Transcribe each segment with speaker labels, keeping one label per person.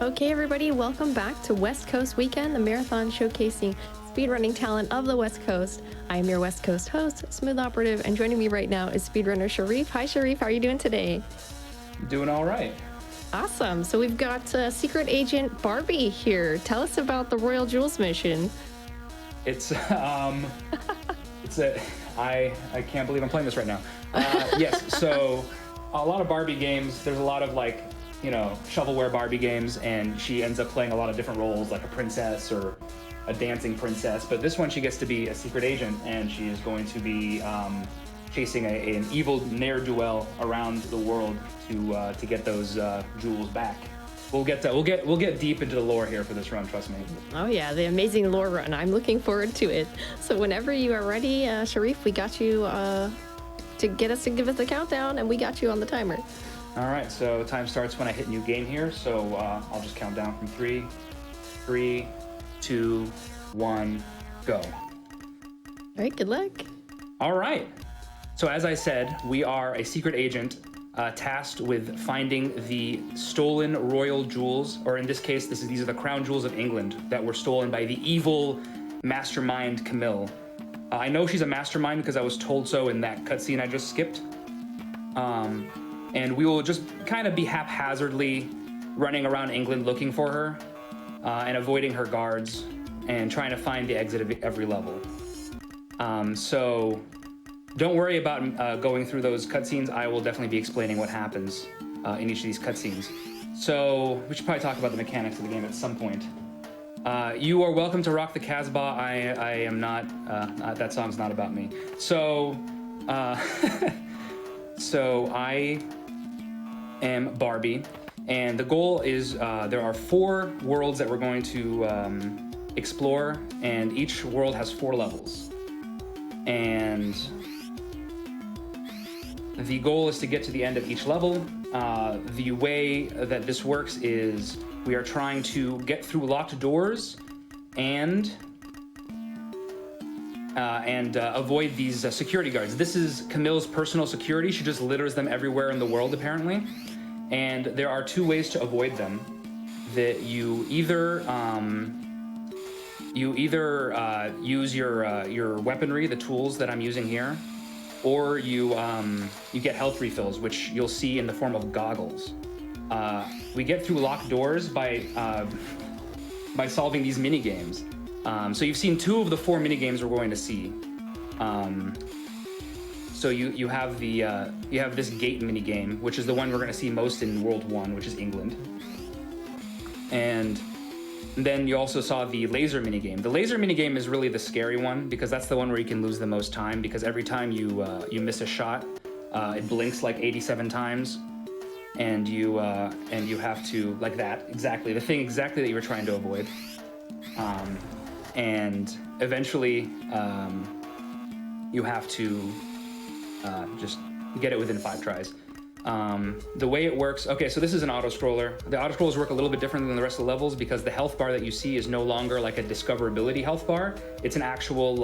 Speaker 1: Okay, everybody, welcome back to West Coast Weekend, the marathon showcasing speedrunning talent of the West Coast. I am your West Coast host, SmoothOperative, and joining me right now is speedrunner Sharif. Hi, Sharif. How are you doing today?
Speaker 2: Doing all right.
Speaker 1: Awesome. So we've got Secret Agent Barbie here. Tell us about the Royal Jewels mission.
Speaker 2: It's I can't believe I'm playing this right now. Yes, so a lot of Barbie games. There's a lot of shovelware Barbie games, and she ends up playing a lot of different roles, like a princess or a dancing princess. But this one, she gets to be a secret agent, and she is going to be chasing an evil ne'er-do-well around the world to get those jewels back. We'll get deep into the lore here for this run, trust me.
Speaker 1: Oh yeah, the amazing lore run. I'm looking forward to it. So whenever you are ready, Sharif, we got you to give us the countdown, and we got you on the timer.
Speaker 2: All right, so time starts when I hit new game here. So I'll just count down from 3, 2, 1, go.
Speaker 1: All right, good luck.
Speaker 2: All right. So as I said, we are a secret agent tasked with finding the stolen royal jewels, or in this case, these are the crown jewels of England that were stolen by the evil mastermind Camille. I know she's a mastermind because I was told so in that cutscene I just skipped. And we will just kind of be haphazardly running around England looking for her and avoiding her guards and trying to find the exit of every level. So don't worry about going through those cutscenes. I will definitely be explaining what happens in each of these cutscenes. So we should probably talk about the mechanics of the game at some point. You are welcome to rock the Casbah. I am not, that song's not about me. So, so I am Barbie, and the goal is there are 4 worlds that we're going to explore, and each world has 4 levels. And the goal is to get to the end of each level. The way that this works is we are trying to get through locked doors and avoid these security guards. This is Camille's personal security. She just litters them everywhere in the world, apparently. And there are 2 ways to avoid them. That you either use your weaponry, the tools that I'm using here, or you get health refills, which you'll see in the form of goggles. We get through locked doors by solving these mini games. So you've seen 2 of the 4 mini games we're going to see. So you have this gate mini game, which is the one we're going to see most in World 1, which is England. And then you also saw the laser mini game. The laser mini game is really the scary one because that's the one where you can lose the most time, because every time you miss a shot, it blinks like 87 times, and you have to, like that, exactly the thing exactly that you were trying to avoid. And eventually you have to just get it within 5 tries. The way it works, okay, so this is an auto-scroller. The auto-scrollers work a little bit different than the rest of the levels because the health bar that you see is no longer like a discoverability health bar. It's an actual,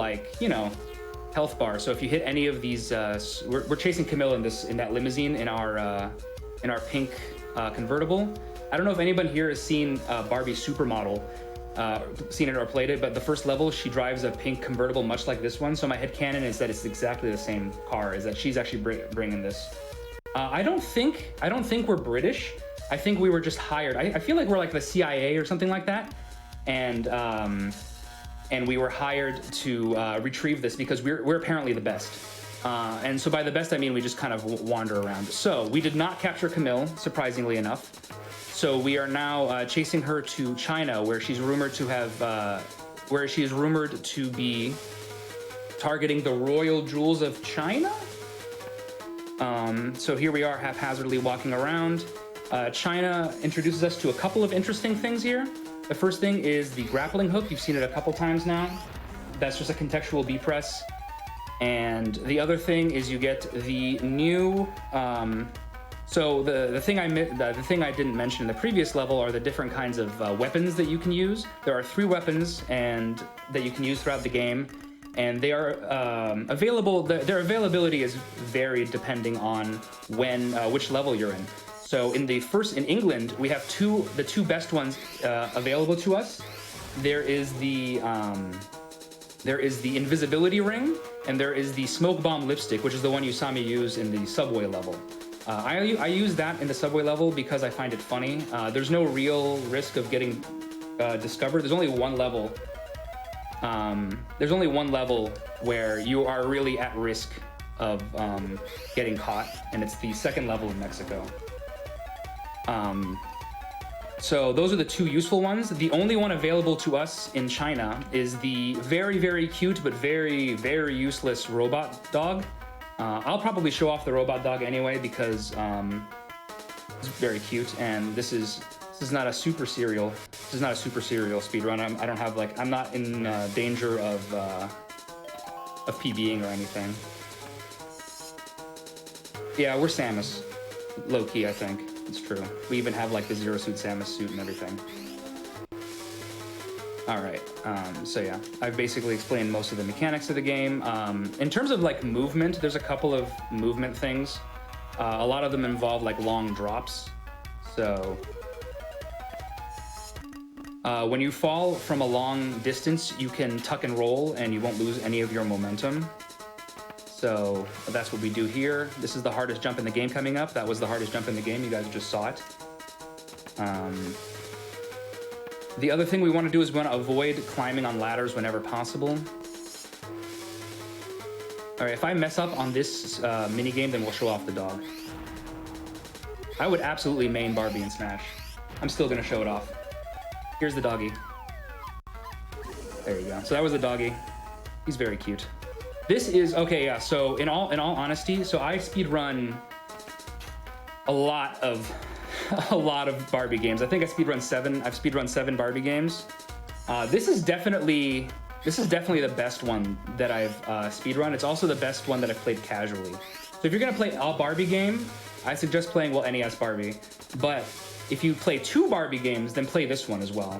Speaker 2: health bar. So if you hit any of these, we're chasing Camille in that limousine in our pink convertible. I don't know if anybody here has seen Barbie Supermodel, seen it or played it, but the first level, she drives a pink convertible much like this one. So my headcanon is that it's exactly the same car, is that she's actually bringing this. I don't think we're British. I think we were just hired. I feel like we're like the CIA or something like that, and we were hired to retrieve this because we're apparently the best. And so by the best I mean we just kind of wander around. So we did not capture Camille, surprisingly enough. So we are now chasing her to China, where she's rumored to be targeting the royal jewels of China. So here we are haphazardly walking around. China introduces us to a couple of interesting things here. The first thing is the grappling hook. You've seen it a couple times now. That's just a contextual B press. And the other thing is you get the new, so the thing I didn't mention in the previous level are the different kinds of weapons that you can use. There are 3 weapons that you can use throughout the game. And they are available. Their availability is varied depending on which level you're in. So in England, we have the two best ones available to us. There is the invisibility ring, and there is the smoke bomb lipstick, which is the one you saw me use in the subway level. I use that in the subway level because I find it funny. There's no real risk of getting discovered. There's only one level. There's only one level where you are really at risk of getting caught, and it's the second level in Mexico. So those are the two useful ones. The only one available to us in China is the very, very cute but very, very useless robot dog. I'll probably show off the robot dog anyway because it's very cute, and this is not a super serial. This is not a super serial speedrun. I don't have I'm not in danger of PBing or anything. Yeah, we're Samus, low key. I think it's true. We even have the Zero Suit Samus suit and everything. All right. So yeah, I've basically explained most of the mechanics of the game. In terms of movement, there's a couple of movement things. A lot of them involve long drops. So when you fall from a long distance, you can tuck and roll and you won't lose any of your momentum. So that's what we do here. This is the hardest jump in the game coming up. That was the hardest jump in the game. You guys just saw it. The other thing we want to do is we want to avoid climbing on ladders whenever possible. All right, if I mess up on this mini game, then we'll show off the dog. I would absolutely main Barbie in Smash. I'm still gonna show it off. Here's the doggy. There you go. So that was the doggy. He's very cute. This is okay. Yeah. So in all honesty, so I speedrun a lot of Barbie games. I think I speedrun 7. I've speedrun 7 Barbie games. This is definitely the best one that I've speedrun. It's also the best one that I've played casually. So if you're gonna play a Barbie game, I suggest playing NES Barbie. But if you play 2 Barbie games, then play this one as well.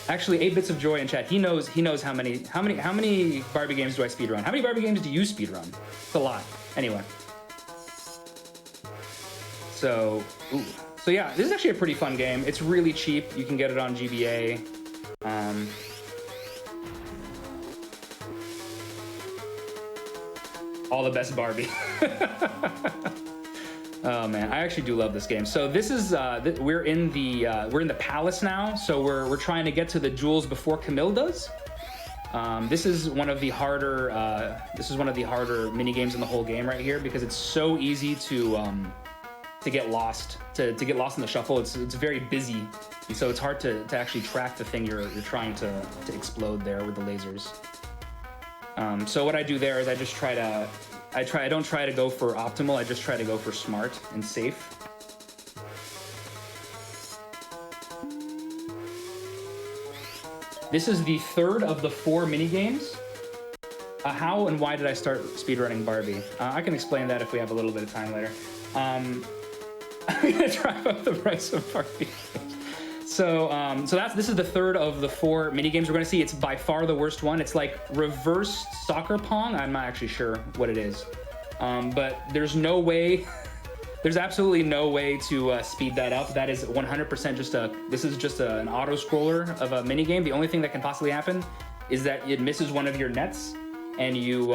Speaker 2: Actually, 8 Bits of Joy in chat. He knows how many Barbie games do I speedrun? How many Barbie games do you speedrun? It's a lot. Anyway. So yeah, this is actually a pretty fun game. It's really cheap. You can get it on GBA. All the best Barbie. Oh man, I actually do love this game. So this is we're in the palace now. So we're trying to get to the jewels before Camille does. This is one of the harder mini games in the whole game right here because it's so easy to get lost in the shuffle. It's very busy, so it's hard to actually track the thing you're trying to explode there with the lasers. So what I do there is I don't try to go for optimal, I just try to go for smart and safe. This is the third of the 4 mini games. How and why did I start speedrunning Barbie? I can explain that if we have a little bit of time later. I'm gonna drive up the price of Barbie. So this is the third of the 4 mini games we're gonna see. It's by far the worst one. It's like reverse soccer pong. I'm not actually sure what it is, but there's no way. There's absolutely no way to speed that up. That is 100% this is just an auto scroller of a mini game. The only thing that can possibly happen is that it misses one of your nets and you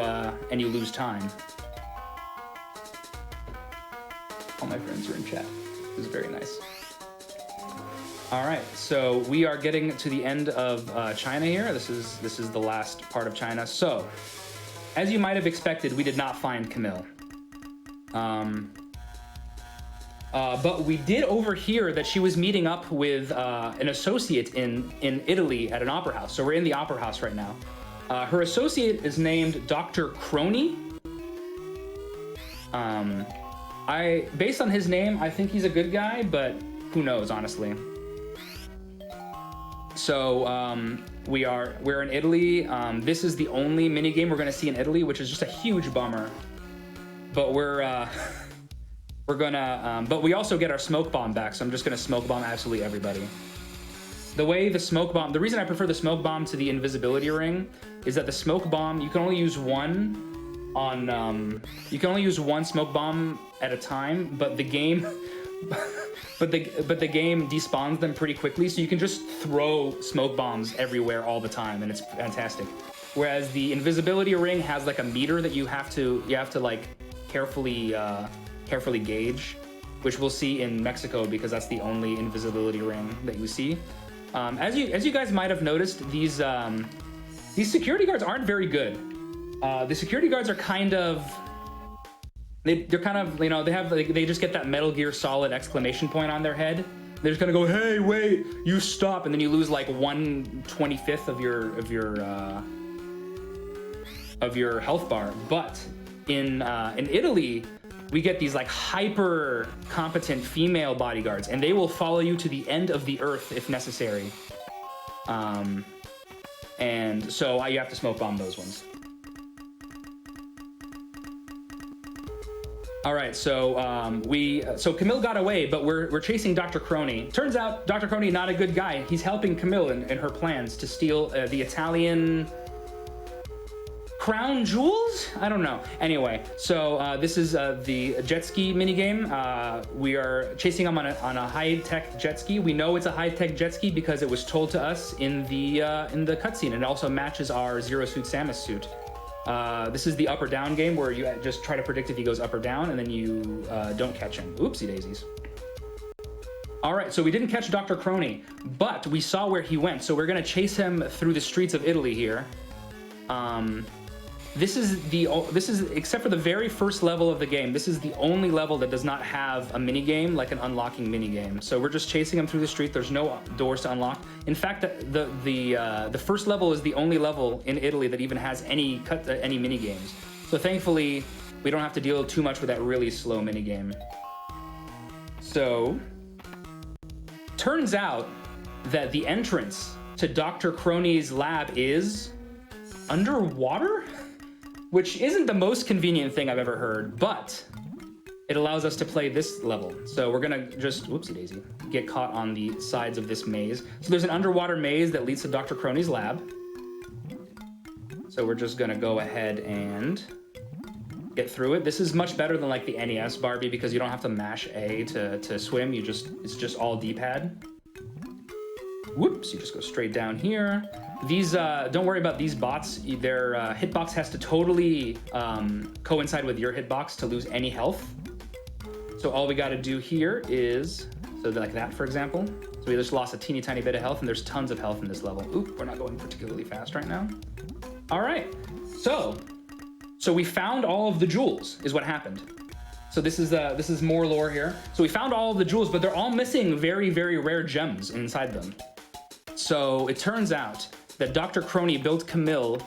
Speaker 2: lose time. All my friends are in chat. This is very nice. All right, so we are getting to the end of China here. This is the last part of China. So, as you might have expected, we did not find Camille. But we did overhear that she was meeting up with an associate in Italy at an opera house. So we're in the opera house right now. Her associate is named Dr. Crony. Based on his name, I think he's a good guy, but who knows, honestly. So we're in Italy. This is the only mini game we're gonna see in Italy, which is just a huge bummer. But but we also get our smoke bomb back, so I'm just gonna smoke bomb absolutely everybody. The reason I prefer the smoke bomb to the invisibility ring is that the smoke bomb, you can only use one you can only use one smoke bomb at a time, but the game but the game despawns them pretty quickly, so you can just throw smoke bombs everywhere all the time, and it's fantastic. Whereas the invisibility ring has like a meter that you have to like carefully gauge, which we'll see in Mexico because that's the only invisibility ring that you see. As you guys might have noticed, these security guards aren't very good. The security guards are kind of they're kind of, you know, they just get that Metal Gear Solid exclamation point on their head. They're just gonna go, hey, wait, you stop, and then you lose like 1/25 of your health bar. But in Italy, we get these like hyper competent female bodyguards, and they will follow you to the end of the earth if necessary. And so you have to smoke bomb those ones. All right, so so Camille got away, but we're chasing Dr. Crony. Turns out Dr. Crony not a good guy. He's helping Camille in her plans to steal the Italian crown jewels? I don't know. Anyway, so this is the jet ski minigame. We are chasing him on a high-tech jet ski. We know it's a high-tech jet ski because it was told to us in the cutscene. It also matches our Zero Suit Samus suit. This is the up or down game where you just try to predict if he goes up or down, and then you don't catch him. Oopsie daisies. All right, so we didn't catch Dr. Crony, but we saw where he went, so we're gonna chase him through the streets of Italy here. This is except for the very first level of the game, this is the only level that does not have a mini game, like an unlocking mini game. So we're just chasing him through the street. There's no doors to unlock. In fact, the first level is the only level in Italy that even has any mini games. So thankfully, we don't have to deal too much with that really slow mini game. So turns out that the entrance to Dr. Crony's lab is underwater? Which isn't the most convenient thing I've ever heard, but it allows us to play this level. So we're gonna just, whoopsie daisy, get caught on the sides of this maze. So there's an underwater maze that leads to Dr. Crony's lab. So we're just gonna go ahead and get through it. This is much better than like the NES Barbie because you don't have to mash A to swim. It's just all D-pad. Whoops, you just go straight down here. These, don't worry about these bots. Their hitbox has to totally coincide with your hitbox to lose any health. So all we gotta do here is, so like that, for example. So we just lost a teeny tiny bit of health, and there's tons of health in this level. Oop, we're not going particularly fast right now. All right, so we found all of the jewels, is what happened. So this is more lore here. So we found all of the jewels, but they're all missing very, very rare gems inside them. So it turns out that Dr. Crony built Camille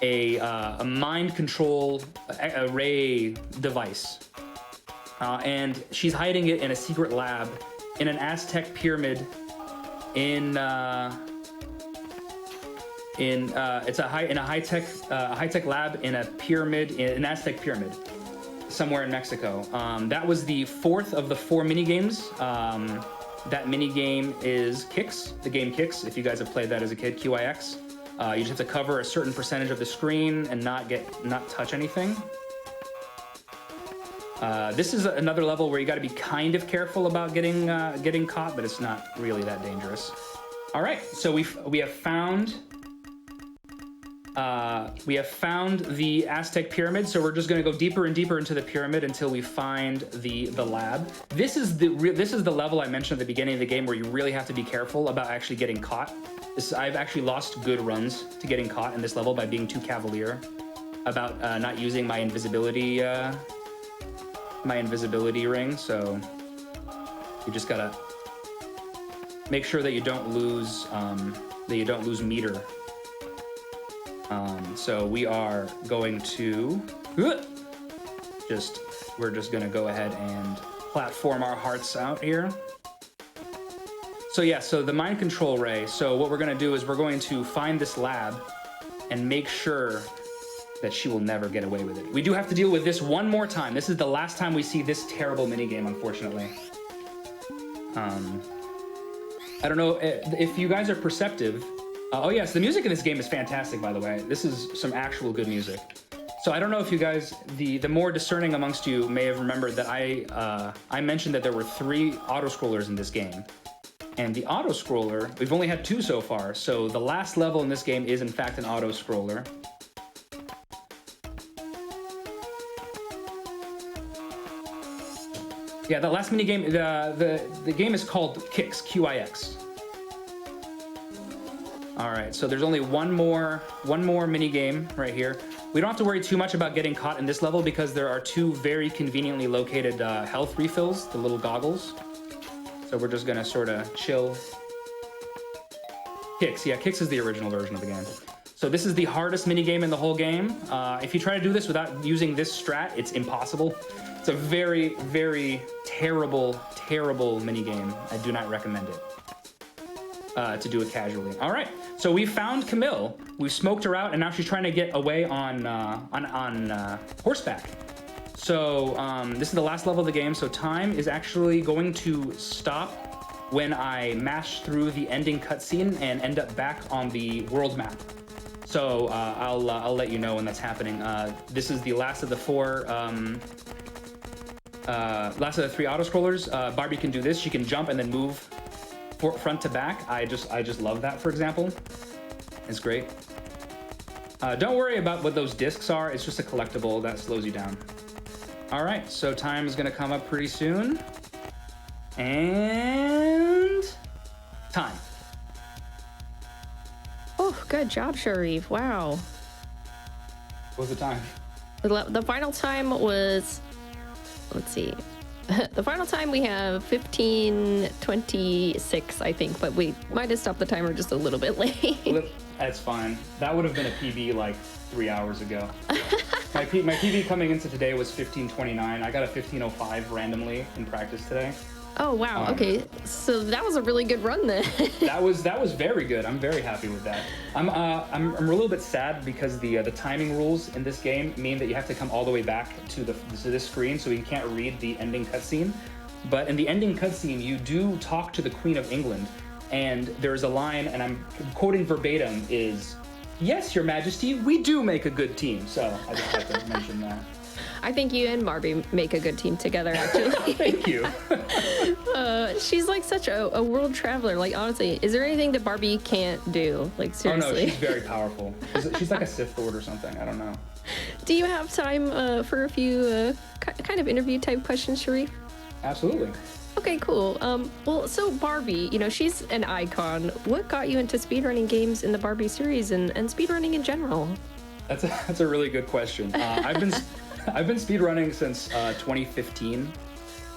Speaker 2: a mind control array device. And she's hiding it in a secret lab in an Aztec pyramid in a high-tech lab in a pyramid, in an Aztec pyramid somewhere in Mexico. That was the fourth of the 4 mini games. That mini game is Kicks, the game Kicks. If you guys have played that as a kid, QIX. You just have to cover a certain percentage of the screen and not touch anything. This is another level where you got to be kind of careful about getting caught, but it's not really that dangerous. All right, so we have found the Aztec pyramid, so we're just going to go deeper and deeper into the pyramid until we find the lab. This is the level I mentioned at the beginning of the game where you really have to be careful about actually getting caught. I've actually lost good runs to getting caught in this level by being too cavalier about not using my invisibility ring. So you just gotta make sure that you don't lose meter. So we are going to we're just gonna go ahead and platform our hearts out here. So yeah, so the mind control ray. So what we're gonna do is we're going to find this lab and make sure that she will never get away with it. We do have to deal with this one more time. This is the last time we see this terrible minigame, unfortunately. I don't know if you guys are perceptive. Oh yes, the music in this game is fantastic, by the way. This is some actual good music. So I don't know if you guys, the more discerning amongst you may have remembered that I mentioned that there were 3 auto-scrollers in this game. And the auto-scroller, we've only had 2 so far, so the last level in this game is in fact an auto-scroller. Yeah, the last minigame, the game is called Kicks, Q-I-X. All right, so there's only one more mini game right here. We don't have to worry too much about getting caught in this level because there are 2 very conveniently located health refills, the little goggles. So we're just gonna sort of chill. Kicks, yeah, Kicks is the original version of the game. So this is the hardest mini game in the whole game. If you try to do this without using this strat, it's impossible. It's a very, very terrible, terrible mini game. I do not recommend it to do it casually. All right, so we found Camille. We smoked her out, and now she's trying to get away on horseback. So this is the last level of the game. So time is actually going to stop when I mash through the ending cutscene and end up back on the world map. So I'll let you know when that's happening. This is the last of the 4. Last of the 3 auto-scrollers. Barbie can do this. She can jump and then move front to back. I just love that, for example. It's great. Don't worry about what those discs are. It's just a collectible that slows you down. All right, so time is gonna come up pretty soon. And time.
Speaker 1: Oh, good job, Sharif. Wow.
Speaker 2: What was the time?
Speaker 1: The final time was, let's see. The final time we have 15:26, I think, but we might have stopped the timer just a little bit late.
Speaker 2: That's fine. That would have been a PB like 3 hours ago. My PB coming into today was 15:29. I got a 15:05 randomly in practice today.
Speaker 1: Oh wow. Okay, so that was a really good run then.
Speaker 2: that was very good. I'm very happy with that. I'm a little bit sad because the timing rules in this game mean that you have to come all the way back to this screen, so you can't read the ending cutscene. But in the ending cutscene, you do talk to the Queen of England, and there's a line, and I'm quoting verbatim, is, "Yes, Your Majesty, we do make a good team." So I just have to mention that.
Speaker 1: I think you and Barbie make a good team together, actually.
Speaker 2: Thank you.
Speaker 1: She's like such a world traveler. Like, honestly, is there anything that Barbie can't do? Like, seriously.
Speaker 2: Oh no, she's very powerful. She's like a Sith Lord or something. I don't know.
Speaker 1: Do you have time for a few kind of interview type questions, Sharif?
Speaker 2: Absolutely.
Speaker 1: Okay, cool. Well, so Barbie, you know, she's an icon. What got you into speedrunning games in the Barbie series and speedrunning in general?
Speaker 2: That's a really good question. I've been speedrunning since 2015.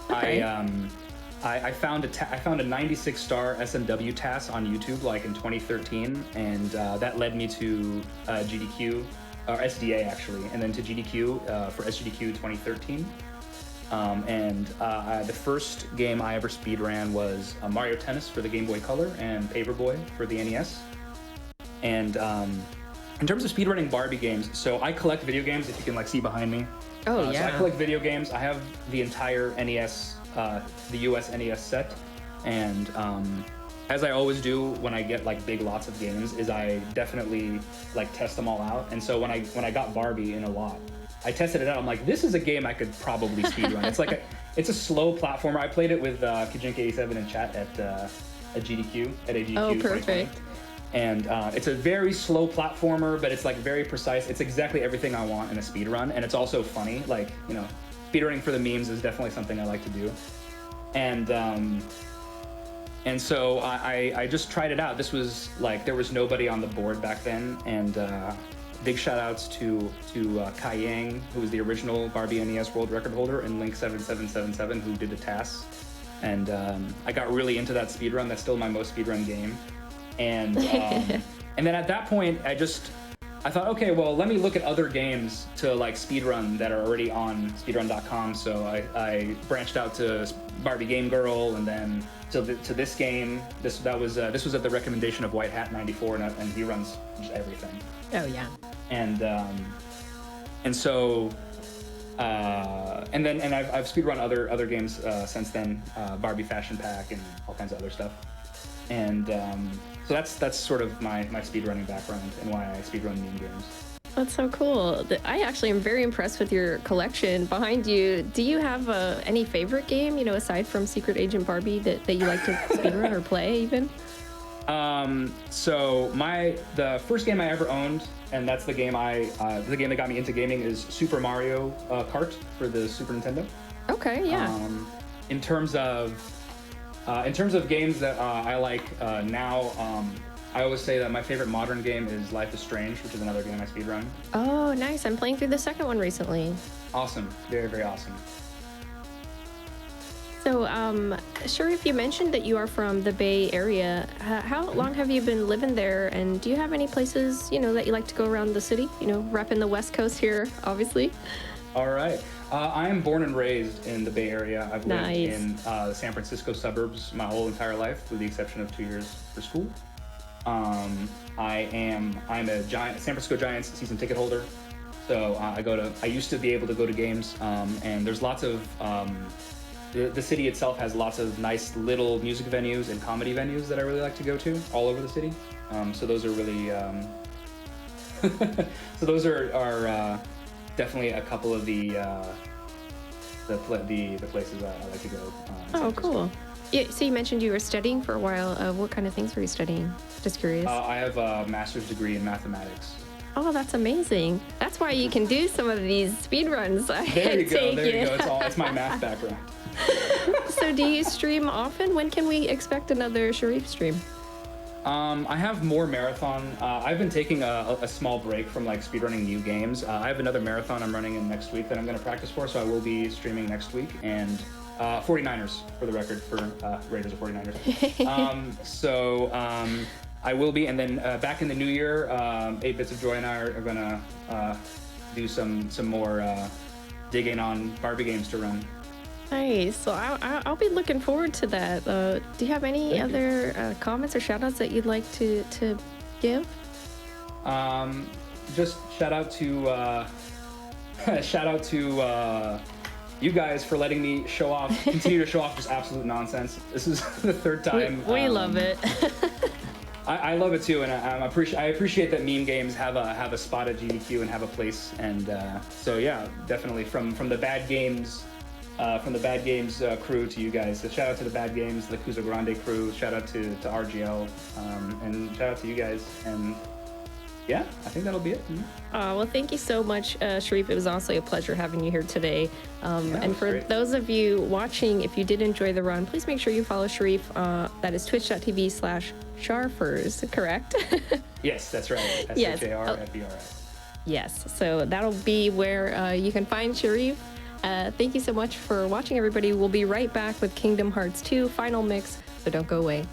Speaker 1: Okay.
Speaker 2: I found a 96-star SMW task on YouTube like in 2013, and that led me to GDQ, or SDA actually, and then to GDQ for SGDQ 2013. The first game I ever speedran was Mario Tennis for the Game Boy Color and Paperboy for the NES. And in terms of speedrunning Barbie games, so I collect video games, if you can like see behind me.
Speaker 1: Oh, yeah.
Speaker 2: So I collect video games. I have the entire NES, the US NES set. And as I always do when I get like big lots of games, is I definitely like test them all out. And so when I got Barbie in a lot, I tested it out. I'm like, this is a game I could probably speedrun. It's a slow platformer. I played it with Kijink87 in chat at GDQ, at AGDQ.
Speaker 1: Oh, perfect.
Speaker 2: And it's a very slow platformer, but it's like very precise. It's exactly everything I want in a speedrun, and it's also funny. Like, you know, speedrunning for the memes is definitely something I like to do. And so I just tried it out. This was like, there was nobody on the board back then, and big shout outs to Kai Yang, who was the original Barbie NES world record holder, and Link7777, who did the tasks. And I got really into that speedrun. That's still my most speedrun game. And then at that point, I thought, okay, well, let me look at other games to like speedrun that are already on speedrun.com. So I branched out to Barbie Game Girl, and then to this game. This was at the recommendation of White Hat 94, and he runs just everything.
Speaker 1: Oh yeah.
Speaker 2: And so I've speedrun other games since then, Barbie Fashion Pack and all kinds of other stuff. And so that's sort of my speedrunning background and why I speedrun meme games.
Speaker 1: That's so cool. I actually am very impressed with your collection behind you. Do you have any favorite game, aside from Secret Agent Barbie that you like to speedrun or play even?
Speaker 2: So the first game I ever owned, and that's the game the game that got me into gaming, is Super Mario Kart for the Super Nintendo.
Speaker 1: Okay, yeah.
Speaker 2: In terms of games that I like now, I always say that my favorite modern game is Life is Strange, which is another game I speedrun.
Speaker 1: Oh, nice. I'm playing through the second one recently.
Speaker 2: Awesome. Very, very awesome.
Speaker 1: So, Sharif, you mentioned that you are from the Bay Area. How long have you been living there? And do you have any places, that you like to go around the city? Repping the West Coast here, obviously.
Speaker 2: All right. I am born and raised in the Bay Area. I've lived
Speaker 1: Nice.
Speaker 2: in the San Francisco suburbs my whole entire life, with the exception of 2 years for school. I'm a San Francisco Giants season ticket holder. So I used to be able to go to games, and there's lots of, the city itself has lots of nice little music venues and comedy venues that I really like to go to all over the city. So those are really, so those are definitely a couple of the places I like to go.
Speaker 1: Oh, cool. Yeah, so you mentioned you were studying for a while. What kind of things were you studying? Just curious.
Speaker 2: I have a master's degree in mathematics.
Speaker 1: Oh, that's amazing. That's why you can do some of these speed runs.
Speaker 2: There you go. It's my math background.
Speaker 1: So do you stream often? When can we expect another Sharif stream?
Speaker 2: I have more marathon. I've been taking a small break from speedrunning new games. I have another marathon I'm running in next week that I'm going to practice for, so I will be streaming next week. And 49ers, for the record, for Raiders of 49ers. I will be, and then back in the new year, 8 Bits of Joy and I are going to do some more digging on Barbie games to run.
Speaker 1: Nice. So I'll be looking forward to that. Do you have any other comments or shout outs that you'd like to give?
Speaker 2: Just shout out to you guys for letting me continue to show off just absolute nonsense. This is the third time.
Speaker 1: We love it.
Speaker 2: I love it too, and I appreciate that meme games have a spot at GDQ and have a place. And so yeah, definitely from the Bad Games. From the Bad Games crew to you guys. So shout out to the Bad Games, the Cuso Grande crew. Shout out to RGL, and shout out to you guys. And yeah, I think that'll be it.
Speaker 1: Well, thank you so much, Sharif. It was also a pleasure having you here today. And for
Speaker 2: great.
Speaker 1: those of you watching, if you did enjoy the run, please make sure you follow Sharif. That is twitch.tv/sharfers, correct?
Speaker 2: Yes, that's right. SHARFERS.
Speaker 1: Yes, so that'll be where you can find Sharif. Thank you so much for watching, everybody. We'll be right back with Kingdom Hearts 2 Final Mix, so don't go away.